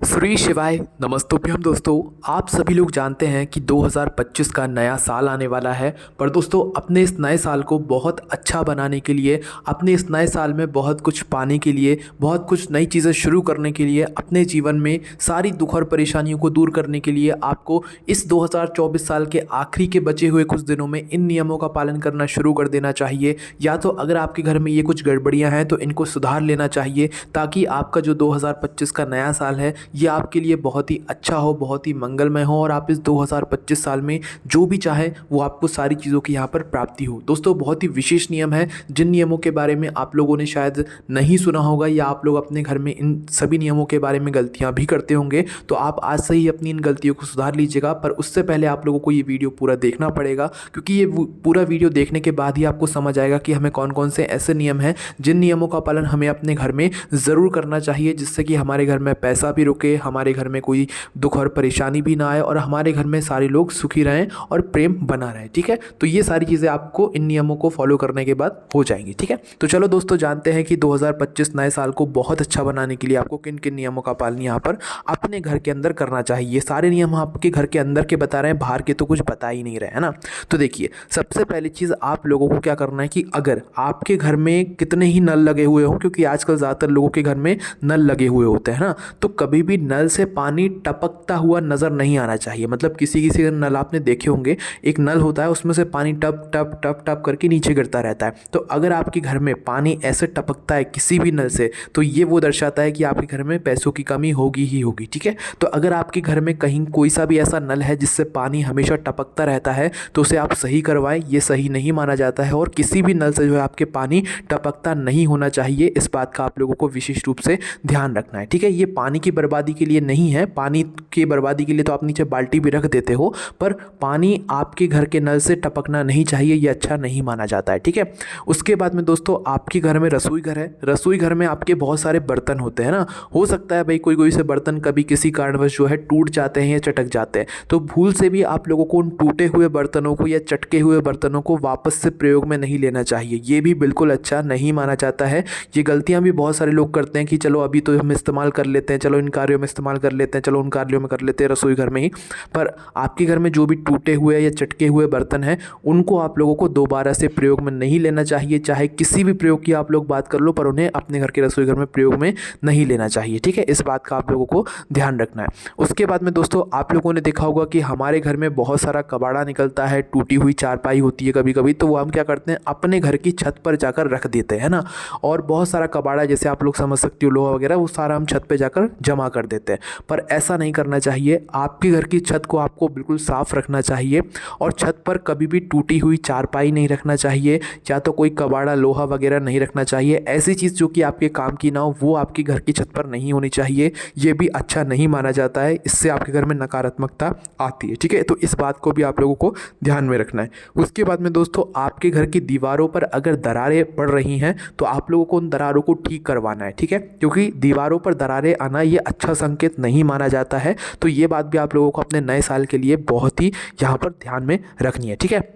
श्री शिवाय नमस्तोभ्यम दोस्तों। आप सभी लोग जानते हैं कि 2025 का नया साल आने वाला है। पर दोस्तों अपने इस नए साल को बहुत अच्छा बनाने के लिए, अपने इस नए साल में बहुत कुछ पाने के लिए, बहुत कुछ नई चीज़ें शुरू करने के लिए, अपने जीवन में सारी दुख और परेशानियों को दूर करने के लिए आपको इस 2024 साल के आखिरी के बचे हुए कुछ दिनों में इन नियमों का पालन करना शुरू कर देना चाहिए। या तो अगर आपके घर में ये कुछ गड़बड़ियाँ हैं तो इनको सुधार लेना चाहिए, ताकि आपका जो 2025 का नया साल है ये आपके लिए बहुत ही अच्छा हो, बहुत ही मंगलमय हो और आप इस 2025 साल में जो भी चाहें वो आपको सारी चीज़ों की यहाँ पर प्राप्ति हो। दोस्तों बहुत ही विशेष नियम है, जिन नियमों के बारे में आप लोगों ने शायद नहीं सुना होगा या आप लोग अपने घर में इन सभी नियमों के बारे में गलतियाँ भी करते होंगे, तो आप आज से ही अपनी इन गलतियों को सुधार लीजिएगा। पर उससे पहले आप लोगों को ये वीडियो पूरा देखना पड़ेगा, क्योंकि ये पूरा वीडियो देखने के बाद ही आपको समझ आएगा कि हमें कौन कौन से ऐसे नियम हैं जिन नियमों का पालन हमें अपने घर में ज़रूर करना चाहिए, जिससे कि हमारे घर में पैसा भी रुके, हमारे घर में कोई दुख और परेशानी भी ना आए और हमारे घर में सारे लोग सुखी रहें और प्रेम बना रहे। ठीक है, तो ये सारी चीज़ें आपको इन नियमों को फॉलो करने के बाद हो जाएंगी। ठीक है, तो चलो दोस्तों जानते हैं कि 2025 नए साल को बहुत अच्छा बनाने के लिए आपको किन किन नियमों का पालन यहाँ पर अपने घर के अंदर करना चाहिए। ये सारे नियम आपके घर के अंदर के बता रहे हैं, बाहर के तो कुछ बता ही नहीं रहे, है ना। तो देखिए, सबसे पहली चीज़ आप लोगों को क्या करना है कि अगर आपके घर में कितने ही नल लगे हुए हों, क्योंकि आजकल ज़्यादातर लोगों के घर में नल लगे हुए होते हैं ना, तो कभी भी नल से पानी टपकता हुआ नज़र नहीं आना चाहिए। मतलब किसी किसी नल आपने देखे होंगे, एक नल होता है उसमें से पानी टप टप टप टप करके नीचे गिरता रहता है। तो अगर आपके घर में पानी ऐसे टपकता है किसी भी नल से, तो ये वो दर्शाता है कि आपके घर में पैसों की कमी होगी ही होगी। ठीक है, तो अगर आपके घर में कहीं कोई सा भी ऐसा नल है जिससे पानी हमेशा टपकता रहता है, तो उसे आप सही करवाएं। ये सही नहीं माना जाता है और किसी भी नल से जो है आपके पानी टपकता नहीं होना चाहिए। इस बात का आप लोगों को विशेष रूप से ध्यान रखना है। ठीक है, ये पानी की बर्बादी के लिए नहीं है। पानी की बर्बादी के लिए तो आप नीचे बाल्टी भी रख देते हो, पर पानी आपके घर के नल से टपकना नहीं चाहिए, ये अच्छा नहीं माना जाता है। ठीक है, उसके बाद में दोस्तों आपके घर में रसोई घर है, रसोई घर में आपके बहुत सारे बर्तन होते हैं ना। हो सकता है भाई कोई कोई से बर्तन कभी किसी कारणवश जो है टूट जाते हैं या चटक जाते हैं, तो भूल से भी आप लोगों को उन टूटे हुए बर्तनों को या चटके हुए बर्तनों को वापस से प्रयोग में नहीं लेना चाहिए। ये भी बिल्कुल अच्छा नहीं माना जाता है। ये गलतियाँ भी बहुत सारे लोग करते हैं कि चलो अभी तो हम इस्तेमाल कर लेते हैं, चलो इन कार्यों में इस्तेमाल कर लेते हैं, चलो उन कार्यों में कर लेते हैं रसोई घर में ही। पर आपके घर में जो भी टूटे हुए या चटके हुए बर्तन हैं, उनको आप लोगों को दोबारा से प्रयोग में नहीं लेना चाहिए। चाहे किसी भी प्रयोग की आप लोग बात कर लो, पर उन्हें अपने घर के रसोई घर में प्रयोग में नहीं लेना चाहिए। ठीक है, इस बात का आप लोगों को ध्यान रखना है। उसके बाद में दोस्तों आप लोगों ने देखा होगा कि हमारे घर में बहुत सारा कबाड़ा निकलता है, टूटी हुई चारपाई होती है कभी कभी, तो वो हम क्या करते हैं अपने घर की छत पर जाकर रख देते हैं ना। और बहुत सारा कबाड़ा, जैसे आप लोग समझ सकते हो लोहा वगैरह, वो सारा हम छत पर जाकर जमा कर देते हैं। पर ऐसा नहीं करना चाहिए। आपके घर की छत को आपको बिल्कुल साफ रखना चाहिए और छत पर कभी भी टूटी हुई चारपाई नहीं रखना चाहिए, या तो कोई कबाड़ा लोहा वगैरह नहीं रखना चाहिए। ऐसी चीज़ जो कि आपके काम की ना हो वो आपके घर की छत पर नहीं होनी चाहिए। ये भी अच्छा नहीं माना जाता है, इससे आपके घर में नकारात्मकता आती है। ठीक है, तो इस बात को भी आप लोगों को ध्यान में रखना है। उसके बाद में दोस्तों आपके घर की दीवारों पर अगर दरारें पड़ रही हैं तो आप लोगों को उन दरारों को ठीक करवाना है। ठीक है, क्योंकि दीवारों पर दरारें आना ये अच्छा संकेत नहीं माना जाता है। तो ये बात भी आप लोगों को अपने नए साल के लिए बहुत ही यहाँ पर ध्यान में रखनी है। ठीक है,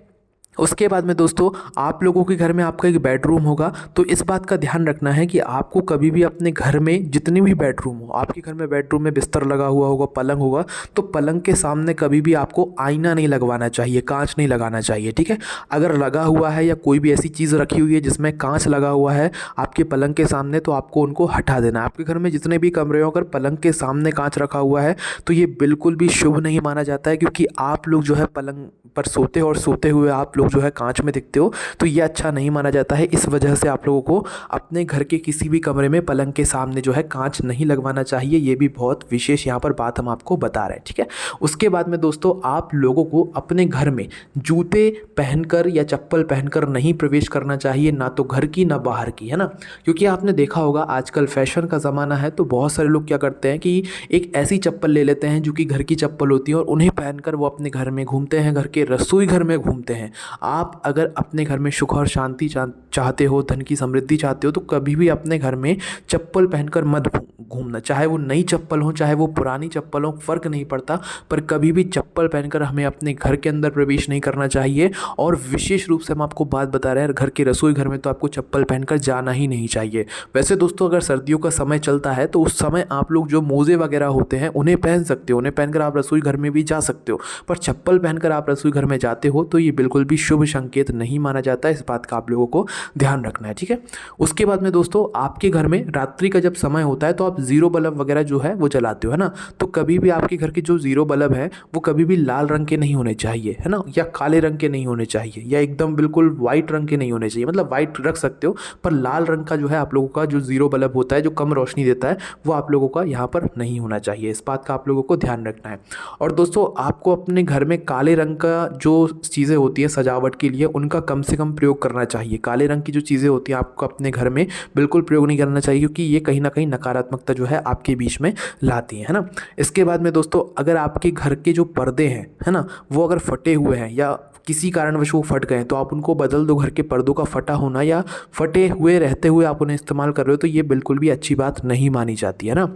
उसके बाद में दोस्तों आप लोगों के घर में आपका एक बेडरूम होगा, तो इस बात का ध्यान रखना है कि आपको कभी भी अपने घर में जितने भी बेडरूम हो, आपके घर में बेडरूम में बिस्तर लगा हुआ होगा, पलंग होगा, तो पलंग के सामने कभी भी आपको आईना नहीं लगवाना चाहिए, कांच नहीं लगाना चाहिए। ठीक है, अगर लगा हुआ है या कोई भी ऐसी चीज़ रखी हुई है जिसमें कांच लगा हुआ है आपके पलंग के सामने, तो आपको उनको हटा देना है। आपके घर में जितने भी कमरे हो, अगर पलंग के सामने कांच रखा हुआ है तो ये बिल्कुल भी शुभ नहीं माना जाता है, क्योंकि आप लोग जो है पलंग पर सोते हो और सोते हुए आप लोग जो है कांच में दिखते हो, तो ये अच्छा नहीं माना जाता है। इस वजह से आप लोगों को अपने घर के किसी भी कमरे में पलंग के सामने जो है कांच नहीं लगवाना चाहिए। ये भी बहुत विशेष यहाँ पर बात हम आपको बता रहे हैं। ठीक है, उसके बाद में दोस्तों आप लोगों को अपने घर में जूते पहनकर या चप्पल पहनकर नहीं प्रवेश करना चाहिए, ना तो घर की ना बाहर की, है ना। क्योंकि आपने देखा होगा आजकल फैशन का ज़माना है, तो बहुत सारे लोग क्या करते हैं कि एक ऐसी चप्पल ले लेते हैं जो कि घर की चप्पल होती है और उन्हें पहनकर वो अपने घर में घूमते हैं, घर के रसोई घर में घूमते हैं। आप अगर अपने घर में सुख और शांति चाहते हो, धन की समृद्धि चाहते हो, तो कभी भी अपने घर में चप्पल पहनकर मत घूमना। चाहे वो नई चप्पल हो, चाहे वो पुरानी चप्पल हो, फ़र्क नहीं पड़ता, पर कभी भी चप्पल पहनकर हमें अपने घर के अंदर प्रवेश नहीं करना चाहिए। और विशेष रूप से हम आपको बात बता रहे हैं, घर के रसोई घर में तो आपको चप्पल पहनकर जाना ही नहीं चाहिए। वैसे दोस्तों अगर सर्दियों का समय चलता है तो उस समय आप लोग जो मोजे वगैरह होते हैं उन्हें पहन सकते हो, उन्हें पहनकर आप रसोई घर में भी जा सकते हो, पर चप्पल पहनकर आप रसोई घर में जाते हो तो ये बिल्कुल भी शुभ संकेत नहीं माना जाता है। इस बात का आप लोगों को ध्यान रखना है, ठीक है। उसके बाद में दोस्तों आपके घर में रात्रि का जब समय होता है तो आप जीरो बल्ब वगैरह जो है वो जलाते हो, है ना। तो कभी भी आपके घर के जो जीरो बल्ब है वो कभी भी लाल रंग के नहीं होने चाहिए, है ना, या काले रंग के नहीं होने चाहिए, या एकदम बिल्कुल वाइट रंग के नहीं होने चाहिए। मतलब वाइट रख सकते हो, पर लाल रंग का जो है आप लोगों का जो जीरो बल्ब होता है, जो कम रोशनी देता है, वो आप लोगों का यहाँ पर नहीं होना चाहिए। इस बात का आप लोगों को ध्यान रखना है। और दोस्तों आपको अपने घर में काले रंग का जो चीज़ें होती हैं सजावट के लिए, उनका कम से कम प्रयोग करना चाहिए। काले रंग की जो चीज़ें होती हैं आपको अपने घर में बिल्कुल प्रयोग नहीं करना चाहिए, क्योंकि ये कहीं ना कहीं नकारात्मकता जो है आपके बीच में लाती है ना। इसके बाद में दोस्तों अगर आपके घर के जो पर्दे हैं, है ना, वो अगर फटे हुए हैं या किसी कारणवश वो फट गए तो आप उनको बदल दो। घर के पर्दों का फटा होना या फटे हुए रहते हुए आप उन्हें इस्तेमाल कर रहे हो तो ये बिल्कुल भी अच्छी बात नहीं मानी जाती है ना।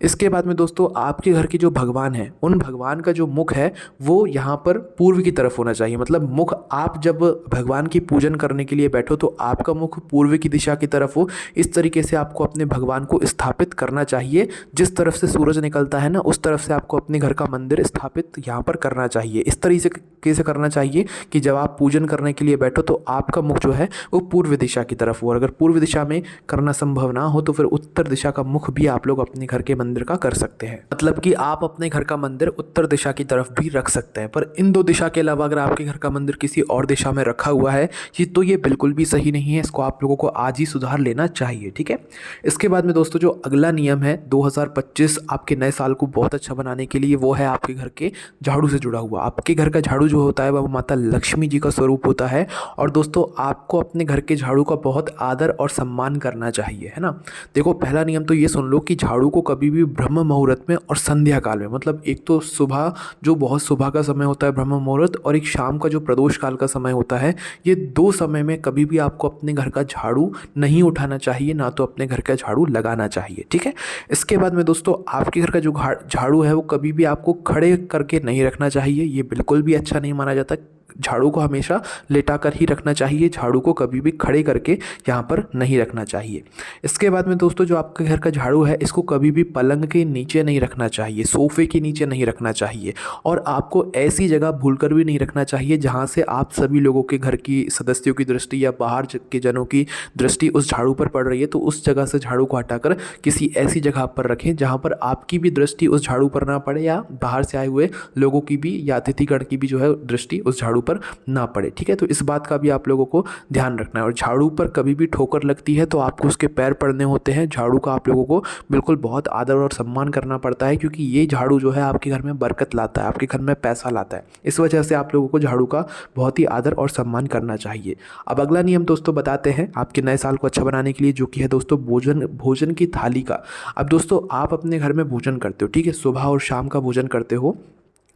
इसके बाद में दोस्तों आपके घर के जो भगवान हैं, उन भगवान का जो मुख है वो यहाँ पर पूर्व की तरफ होना चाहिए। मतलब मुख, आप जब भगवान की पूजन करने के लिए बैठो तो आपका मुख पूर्व की दिशा की तरफ हो। इस तरीके से आपको अपने भगवान को स्थापित करना चाहिए। जिस तरफ से सूरज निकलता है ना, उस तरफ से आपको अपने घर का मंदिर स्थापित यहाँ पर करना चाहिए। इस तरीके से करना चाहिए कि जब आप पूजन करने के लिए बैठो तो आपका मुख जो है वो पूर्व दिशा की तरफ हो। और अगर पूर्व दिशा में करना संभव ना हो तो फिर उत्तर दिशा का मुख भी आप लोग अपने घर के मंदिर का कर सकते हैं। मतलब कि आप अपने घर का मंदिर उत्तर दिशा की तरफ भी रख सकते हैं। पर इन दो दिशा के अलावा अगर आपके घर का मंदिर किसी और दिशा में रखा हुआ है तो ये बिल्कुल भी सही नहीं है। इसको आप लोगों को आज ही सुधार लेना चाहिए, ठीक है। इसके बाद में दोस्तों जो अगला नियम है 2025 आपके नए साल को बहुत अच्छा बनाने के लिए, वो है आपके घर के झाड़ू से जुड़ा हुआ। आपके घर का झाड़ू जो होता है वह माता लक्ष्मी जी का स्वरूप होता है। और दोस्तों आपको अपने घर के झाड़ू का बहुत आदर और सम्मान करना चाहिए, है ना। देखो पहला नियम तो ये सुन लो कि झाड़ू को कभी भी ब्रह्म मुहूर्त में और संध्या काल में, मतलब एक तो सुबह जो बहुत सुबह का समय होता है ब्रह्म मुहूर्त, और एक शाम का जो प्रदोष काल का समय होता है, ये दो समय में कभी भी आपको अपने घर का झाड़ू नहीं उठाना चाहिए, ना तो अपने घर का झाड़ू लगाना चाहिए, ठीक है। इसके बाद में दोस्तों आपके घर का जो झाड़ू है वो कभी भी आपको खड़े करके नहीं रखना चाहिए। ये बिल्कुल भी अच्छा नहीं माना जाता। झाड़ू को हमेशा लेटा कर ही रखना चाहिए। झाड़ू को कभी भी खड़े करके यहाँ पर नहीं रखना चाहिए। इसके बाद में दोस्तों जो आपके घर का झाड़ू है इसको कभी भी पलंग के नीचे नहीं रखना चाहिए, सोफे के नीचे नहीं रखना चाहिए। और आपको ऐसी जगह भूलकर भी नहीं रखना चाहिए जहाँ से आप सभी लोगों के घर की सदस्यों की दृष्टि या बाहर के जनों की दृष्टि उस झाड़ू पर पड़ रही है, तो उस जगह से झाड़ू को हटाकर किसी ऐसी जगह पर रखें जहाँ पर आपकी भी दृष्टि उस झाड़ू पर ना पड़े, या बाहर से आए हुए लोगों की भी या अतिथिगण की भी जो है दृष्टि उस झाड़ू पर ना पड़े, ठीक है। तो इस बात का भी आप लोगों को ध्यान रखना है। और झाड़ू पर कभी भी ठोकर लगती है तो आपको उसके पैर पड़ने होते हैं। झाड़ू का आप लोगों को बिल्कुल बहुत आदर और सम्मान करना पड़ता है, क्योंकि ये झाड़ू जो है आपके घर में बरकत लाता है, आपके घर में पैसा लाता है। इस वजह से आप लोगों को झाड़ू का बहुत ही आदर और सम्मान करना चाहिए। अब अगला नियम दोस्तों बताते हैं आपके नए साल को अच्छा बनाने के लिए, जो कि है दोस्तों भोजन की थाली का। अब दोस्तों आप अपने घर में भोजन करते हो, ठीक है, सुबह और शाम का भोजन करते हो,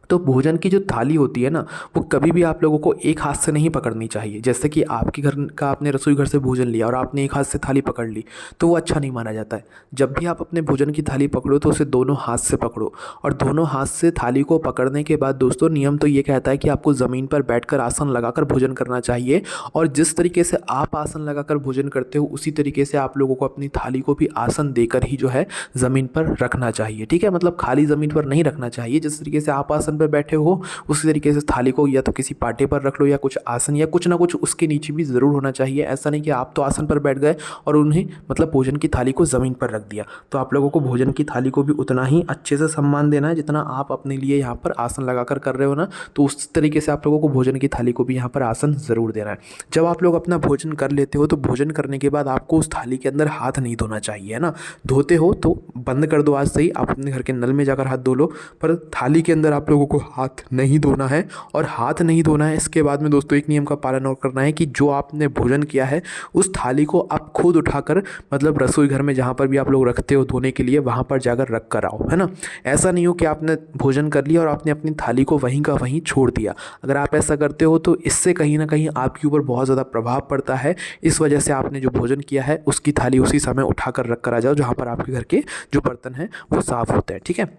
तो भोजन की जो थाली होती है ना वो कभी भी आप लोगों को एक हाथ से नहीं पकड़नी चाहिए। जैसे कि आपके घर का आपने रसोई घर से भोजन लिया और आपने एक हाथ से थाली पकड़ ली तो वो अच्छा नहीं माना जाता है। जब भी आप अपने भोजन की थाली पकड़ो तो उसे दोनों हाथ से पकड़ो। और दोनों हाथ से थाली को पकड़ने के बाद दोस्तों नियम तो ये कहता है कि आपको ज़मीन पर बैठकर आसन लगाकर भोजन करना चाहिए। और जिस तरीके से आप आसन लगाकर भोजन करते हो उसी तरीके से आप लोगों को अपनी थाली को भी आसन देकर ही जो है ज़मीन पर रखना चाहिए, ठीक है। मतलब खाली ज़मीन पर नहीं रखना चाहिए। जिस तरीके से आप आसन पर बैठे हो उसी तरीके से थाली को या तो किसी पाटे पर रख लो, या कुछ आसन या कुछ ना कुछ उसके नीचे भी ज़रूर होना चाहिए। ऐसा नहीं कि आप तो आसन पर बैठ गए और उन्हें मतलब भोजन की थाली को ज़मीन पर रख दिया। तो आप लोगों को भोजन की थाली को भी उतना ही अच्छे से सम्मान देना है जितना आप अपने लिए यहाँ पर आसन लगाकर कर रहे हो ना, तो उस तरीके से आप लोगों को भोजन की थाली को भी यहाँ पर आसन ज़रूर देना है। जब आप लोग अपना भोजन कर लेते हो तो भोजन करने के बाद आपको उस थाली के अंदर हाथ नहीं धोना चाहिए, है ना। धोते हो तो बंद कर दो आज से ही, आप अपने घर के नल में जाकर हाथ धो लो, पर थाली के अंदर आप लोगों लोगों को हाथ नहीं धोना है। और हाथ नहीं धोना है, इसके बाद में दोस्तों एक नियम का पालन और करना है कि जो आपने भोजन किया है उस थाली को आप खुद उठाकर मतलब रसोई घर में जहाँ पर भी आप लोग रखते हो धोने के लिए वहाँ पर जाकर रख कर आओ, है ना। ऐसा नहीं हो कि आपने भोजन कर लिया और आपने अपनी थाली को वहीं का वहीं छोड़ दिया। अगर आप ऐसा करते हो तो इससे कहीं ना कहीं आपके ऊपर बहुत ज़्यादा प्रभाव पड़ता है। इस वजह से आपने जो भोजन किया है उसकी थाली उसी समय उठाकर रख कर आ जाओ जहाँ पर आपके घर के जो बर्तन हैं वो साफ़ होते हैं, ठीक है।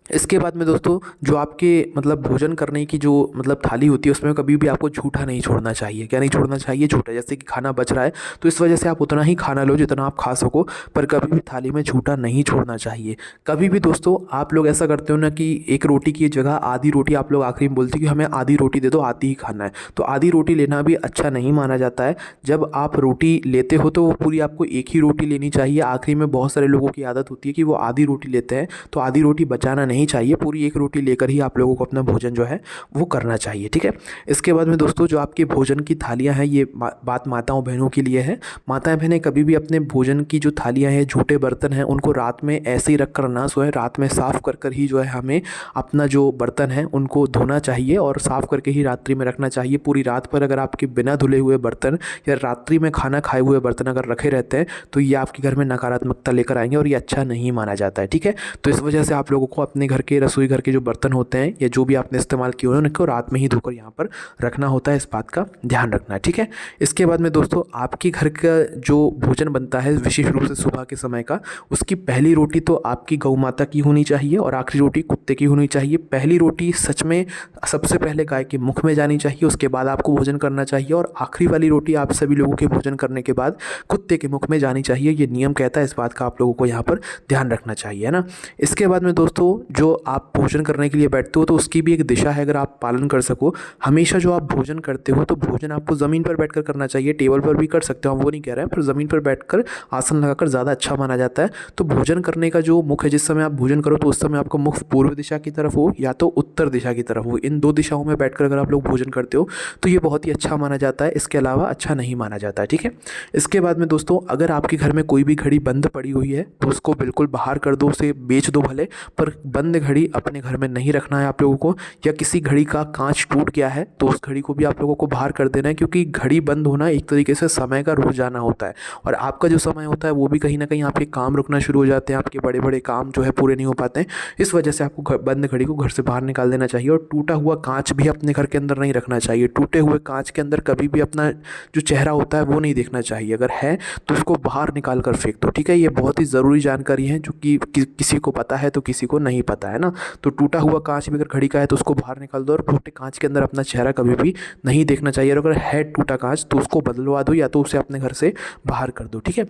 इसके बाद में दोस्तों जो आपके मतलब भोजन करने की जो मतलब थाली होती है उसमें कभी भी आपको झूठा नहीं छोड़ना चाहिए। क्या नहीं छोड़ना चाहिए? झूठा। जैसे कि खाना बच रहा है तो इस वजह से आप उतना ही खाना लो जितना आप खा सको, पर कभी भी थाली में झूठा नहीं छोड़ना चाहिए। कभी भी दोस्तों आप लोग ऐसा करते हो ना कि एक रोटी की जगह आधी रोटी आप लोग आखिरी में बोलते हो कि हमें आधी रोटी दे दो, आधी ही खाना है। तो आधी रोटी लेना भी अच्छा नहीं माना जाता है। जब आप रोटी लेते हो तो वो पूरी आपको एक ही रोटी लेनी चाहिए। आखिरी में बहुत सारे लोगों की आदत होती है कि वो आधी रोटी लेते हैं, तो आधी रोटी बचाना नहीं चाहिए। पूरी एक रोटी लेकर ही आप लोगों को अपना भोजन जो है वो करना चाहिए, ठीक है। इसके बाद में दोस्तों जो आपके भोजन की थालियां हैं, ये बात माताओं बहनों के लिए है। माताएं बहनें कभी भी अपने भोजन की जो थालियां हैं, झूठे बर्तन हैं, उनको रात में ऐसे ही रख कर ना सोएं। रात में साफ़ कर कर ही जो है हमें अपना जो बर्तन है उनको धोना चाहिए और साफ़ करके ही रात्रि में रखना चाहिए। पूरी रात पर अगर आपके बिना धुले हुए बर्तन या रात्रि में खाना खाए हुए बर्तन अगर रखे रहते हैं तो ये आपके घर में नकारात्मकता लेकर आएंगे और ये अच्छा नहीं माना जाता है, ठीक है। तो इस वजह से आप लोगों को अपने घर के रसोई घर के जो बर्तन होते हैं या जो भी आपने इस्तेमाल किए हुए हैं उनको रात में ही धोकर यहाँ पर रखना होता है। इस बात का ध्यान रखना है, ठीक है। इसके बाद में दोस्तों आपके घर का जो भोजन बनता है विशेष रूप से सुबह के समय का, उसकी पहली रोटी तो आपकी गौ माता की होनी चाहिए और आखिरी रोटी कुत्ते की होनी चाहिए। पहली रोटी सच में सबसे पहले गाय के मुख में जानी चाहिए, उसके बाद आपको भोजन करना चाहिए और आखिरी वाली रोटी आप सभी लोगों के भोजन करने के बाद कुत्ते के मुख में जानी चाहिए। ये नियम कहता है, इस बात का आप लोगों को यहाँ पर ध्यान रखना चाहिए, है ना। इसके बाद में दोस्तों जो आप भोजन करने के लिए बैठते हो तो उसकी भी एक दिशा है, अगर आप पालन कर सको। हमेशा जो आप भोजन करते हो तो भोजन आपको ज़मीन पर बैठकर करना चाहिए। टेबल पर भी कर सकते हो, हम वो नहीं कह रहे हैं, पर ज़मीन पर बैठकर आसन लगाकर ज़्यादा अच्छा माना जाता है। तो भोजन करने का जो मुख है, जिस समय आप भोजन करो तो उस समय आपका मुख पूर्व दिशा की तरफ हो या तो उत्तर दिशा की तरफ हो। इन दो दिशाओं में बैठकर अगर आप लोग भोजन करते हो तो ये बहुत ही अच्छा माना जाता है। इसके अलावा अच्छा नहीं माना जाता है, ठीक है। इसके बाद में दोस्तों अगर आपके घर में कोई भी घड़ी बंद पड़ी हुई है तो उसको बिल्कुल बाहर कर दो, उसे बेच दो भले, पर बंद घड़ी अपने घर में नहीं रखना है आप लोगों को। या किसी घड़ी का कांच टूट गया है तो उस घड़ी को भी आप लोगों को बाहर कर देना है, क्योंकि घड़ी बंद होना एक तरीके से समय का रुक जाना होता है और आपका जो समय होता है वो भी कहीं ना कहीं आपके काम रुकना शुरू हो जाते हैं, आपके बड़े बड़े काम जो है पूरे नहीं हो पाते हैं। इस वजह से आपको बंद घड़ी को घर से बाहर निकाल देना चाहिए। और टूटा हुआ कांच भी अपने घर के अंदर नहीं रखना चाहिए। टूटे हुए कांच के अंदर कभी भी अपना जो चेहरा होता है वो नहीं देखना चाहिए। अगर है तो उसको बाहर निकाल कर फेंक दो, ठीक है। ये बहुत ही ज़रूरी जानकारी है जो कि किसी को पता है तो किसी को नहीं पता, है ना। तो टूटा हुआ कांच भी अगर घड़ी का है तो उसको बाहर निकाल दो और टूटे कांच के अंदर अपना चेहरा कभी भी नहीं देखना चाहिए। और अगर है टूटा कांच तो उसको बदलवा दो या तो उसे अपने घर से बाहर कर दो, ठीक है।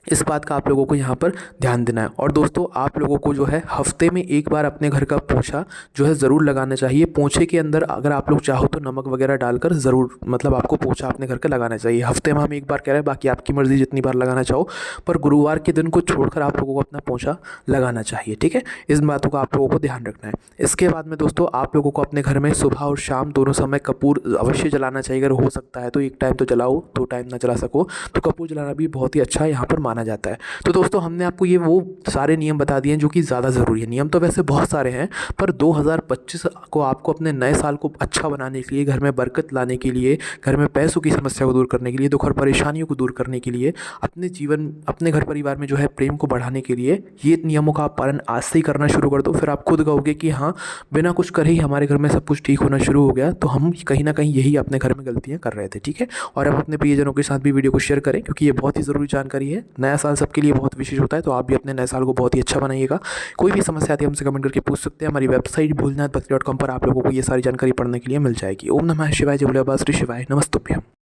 इस बात का आप लोगों को यहाँ पर ध्यान देना है। और दोस्तों आप लोगों को जो है हफ्ते में एक बार अपने घर का पोछा जो है ज़रूर लगाना चाहिए। पोछे के अंदर अगर आप लोग चाहो तो नमक वगैरह डालकर ज़रूर मतलब आपको पोछा अपने घर का लगाना चाहिए। हफ्ते में हम एक बार कह रहे हैं, बाकी आपकी मर्ज़ी जितनी बार लगाना चाहो, पर गुरुवार के दिन को छोड़कर आप लोगों को अपना पोछा लगाना चाहिए, ठीक है। इस बातों का आप लोगों को ध्यान रखना है। इसके बाद में दोस्तों आप लोगों को अपने घर में सुबह और शाम दोनों समय कपूर अवश्य जलाना चाहिए। अगर हो सकता है तो एक टाइम तो जलाओ, 2 टाइम ना जला सको तो कपूर जलाना भी बहुत ही अच्छा यहाँ पर माना जाता है। तो दोस्तों हमने आपको ये वो सारे नियम बता दिए हैं जो कि ज़्यादा ज़रूरी है। नियम तो वैसे बहुत सारे हैं, पर 2025 को आपको अपने नए साल को अच्छा बनाने के लिए, घर में बरकत लाने के लिए, घर में पैसों की समस्या को दूर करने के लिए, दुख और परेशानियों को दूर करने के लिए, अपने जीवन अपने घर परिवार में जो है प्रेम को बढ़ाने के लिए ये नियमों का आप पालन आज से ही करना शुरू कर दो। फिर आप खुद कहोगे कि हाँ, बिना कुछ करे ही हमारे घर में सब कुछ ठीक होना शुरू हो गया। तो हम कहीं ना कहीं यही अपने घर में गलतियाँ कर रहे थे, ठीक है। और अब अपने प्रियजनों के साथ भी वीडियो को शेयर करें, क्योंकि ये बहुत ही ज़रूरी जानकारी है। नया साल सबके लिए बहुत विशेष होता है, तो आप भी अपने नए साल को बहुत ही अच्छा बनाइएगा। कोई भी समस्या आती है हमसे कमेंट करके पूछ सकते हैं। हमारी वेबसाइट भोलेनाथभक्ति.com पर आप लोगों को ये सारी जानकारी पढ़ने के लिए मिल जाएगी। ओम नमः शिवाय, जय भोले बाबा श्री शिवाय, नमस्तुभ्यम।